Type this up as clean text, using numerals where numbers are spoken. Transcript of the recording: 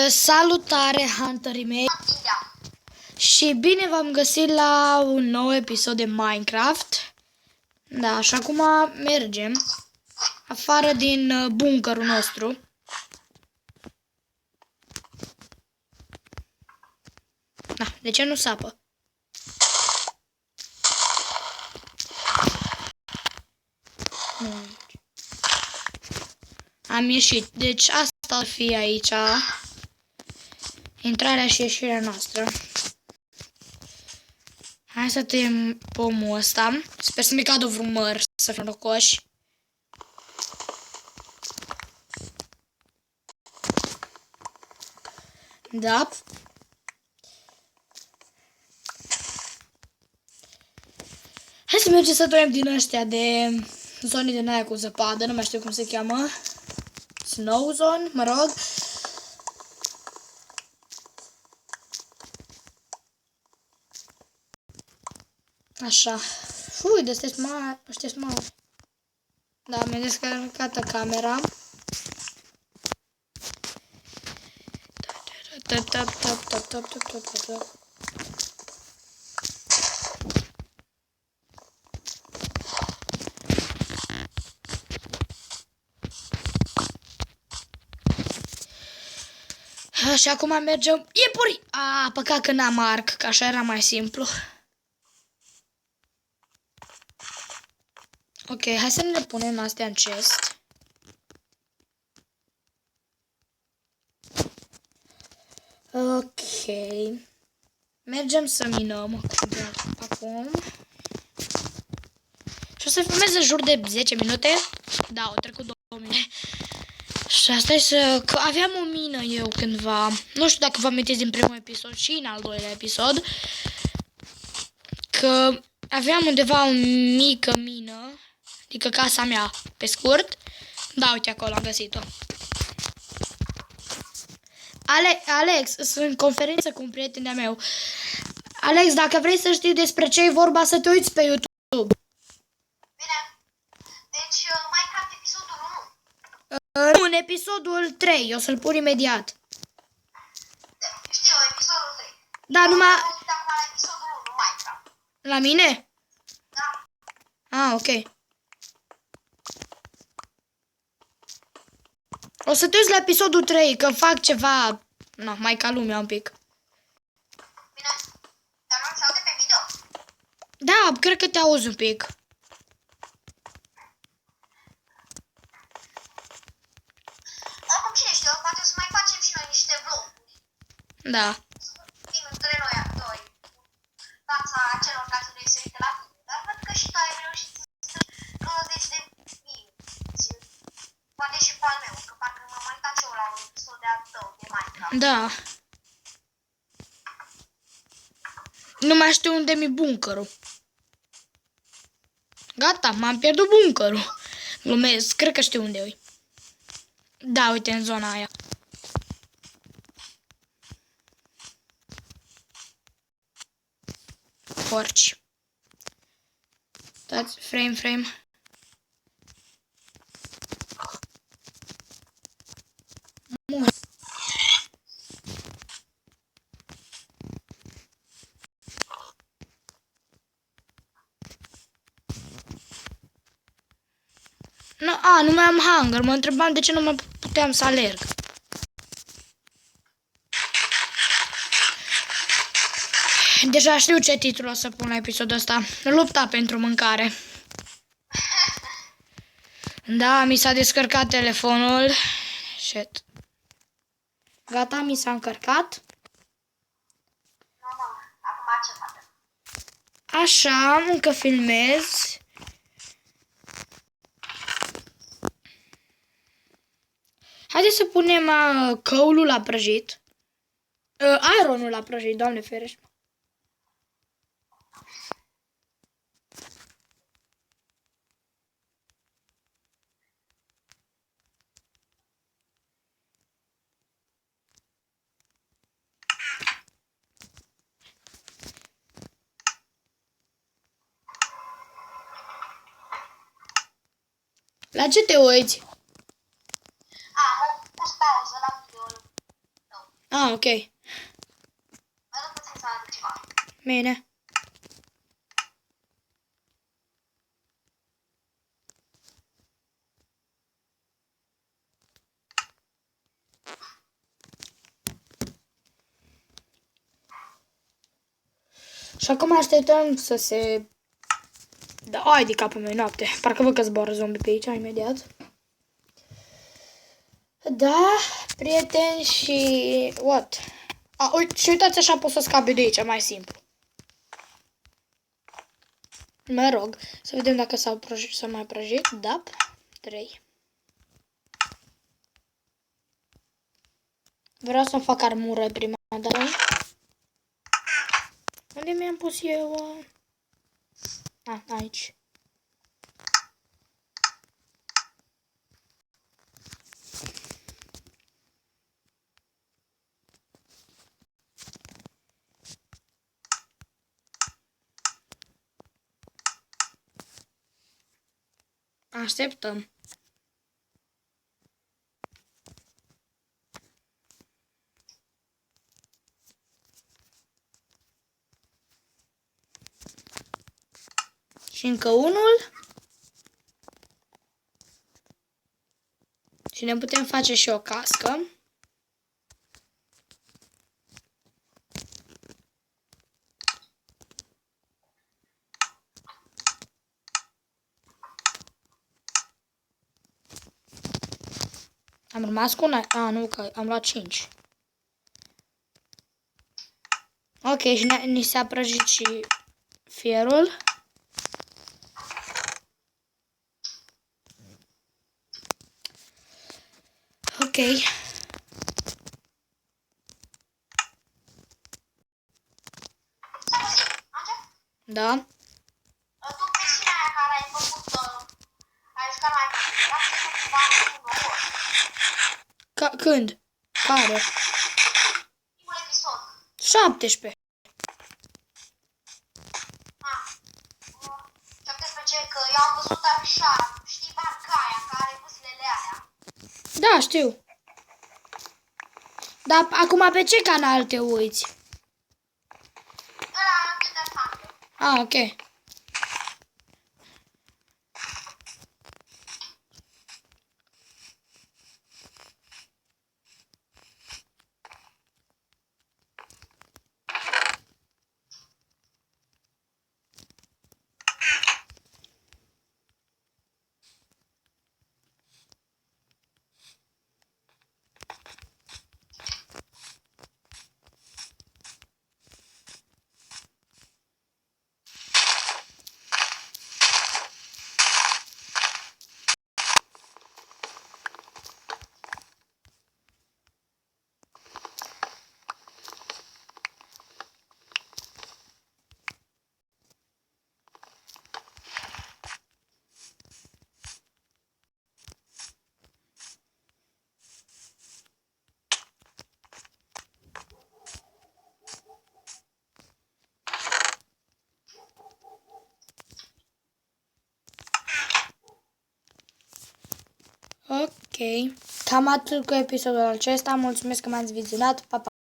Salutare, hunterii mei! Și bine v-am găsit la un nou episod de Minecraft. Da, și acum mergem afară din bunkerul nostru. Da, de ce nu sapă? Am ieșit, deci asta ar fi aici intrarea și ieșirea noastră. Hai să tăiem pomul ăsta. Sper să mi cadă vreun măr, să fim norocoși. Da. Hai să mergem să tăiem din ăștia de zone din aia cu zăpadă, nu mai știu cum se cheamă. Snow zone, mă rog. Așa. Ui, de astea sunt mari. Da, mi-a descărcat camera. Și acum mergem. Iepuri! Păcat că n-am arc, că așa era mai simplu. Ok, hai să ne punem astea în chest. Ok. Mergem să minăm acum. Și o să filmez în jur de 10 minute. Da, au trecut 2 minute. Și asta e că aveam o mină eu cândva. Nu știu dacă vă amintiți din primul episod și în al doilea episod. Că aveam undeva o mică mină. Adică casa mea, pe scurt. Da, uite acolo am găsit-o. Alex, sunt în conferință cu un prieten de-a meu. Alex, dacă vrei să știi despre ce e vorba, să te uiți pe YouTube. Bine. Deci, Minecraft episodul 1. În episodul 3, o să-l pun imediat. Știu, episodul 3. Da, numai... Am uitat acum la episodul 1, Minecraft. La mine? Da. Ok. O să te uiți la episodul 3, că fac ceva... No, mai ca lumea un pic. Bine. Dar nu se aude pe video. Da, cred că te auzi un pic. Oricum, cine știu, poate o să mai facem și noi niște vloguri. Da. Vin între noi actori. Fața celor care trebuie să uite la tine. Dar văd că și tu ai reușit să strângi 20 de views. Poate și cu al meu, că parcă m-am uitat și eu la un episod de al tău de Minecraft. Da. Nu mai știu unde mi bunkerul. Gata, m-am pierdut bunkerul. Glumesc, cred că știu unde e. Da, uite, în zona aia. Porci. Dați, frame. Nu mai am hunger. Mă întrebam de ce nu mai puteam să alerg. Deja știu ce titlu o să pun la episodul ăsta. Lupta pentru mâncare. Da, mi s-a descărcat telefonul. Shit. Gata, mi s-a încărcat. Acum ce facem? Așa, încă filmez. Haideți să punem căulul la prăjit. Ironul la prăjit, Doamne ferește. La ce te uiți? Am pus pauză la video. Ah, ok. Dar nu puțin să aduc ceva. Bine. Și acum așteptăm să se... Da, ai de capul meu noapte. Parcă văd că zboară zombie pe aici, imediat. Da, prieteni și... What? Uite, și uitați așa pot să scape de aici, mai simplu. Mă rog, să vedem dacă s-au mai prăjit. Da, 3. Vreau să-mi fac armură prima dată. Unde mi-am pus eu? Aici. Așteptăm. Și încă unul. Și ne putem face și o cască. Am rămas cu una. Nu, că am luat 5. Ok, și ni s-a prăjit și fierul. Ok. Da. Tu versiunea aia care ai făcut, ai jucat mai mult, Când? Care? primul episod. 17. 17, că eu am văzut așa, știi, barca aia care are vâslele alea. Da, știu. Dar acum pe ce canal te uiți? Ăla Undead Hunter. Ok. Ok. Cam atât cu episodul acesta. Mulțumesc că m-ați vizionat. Pa, pa.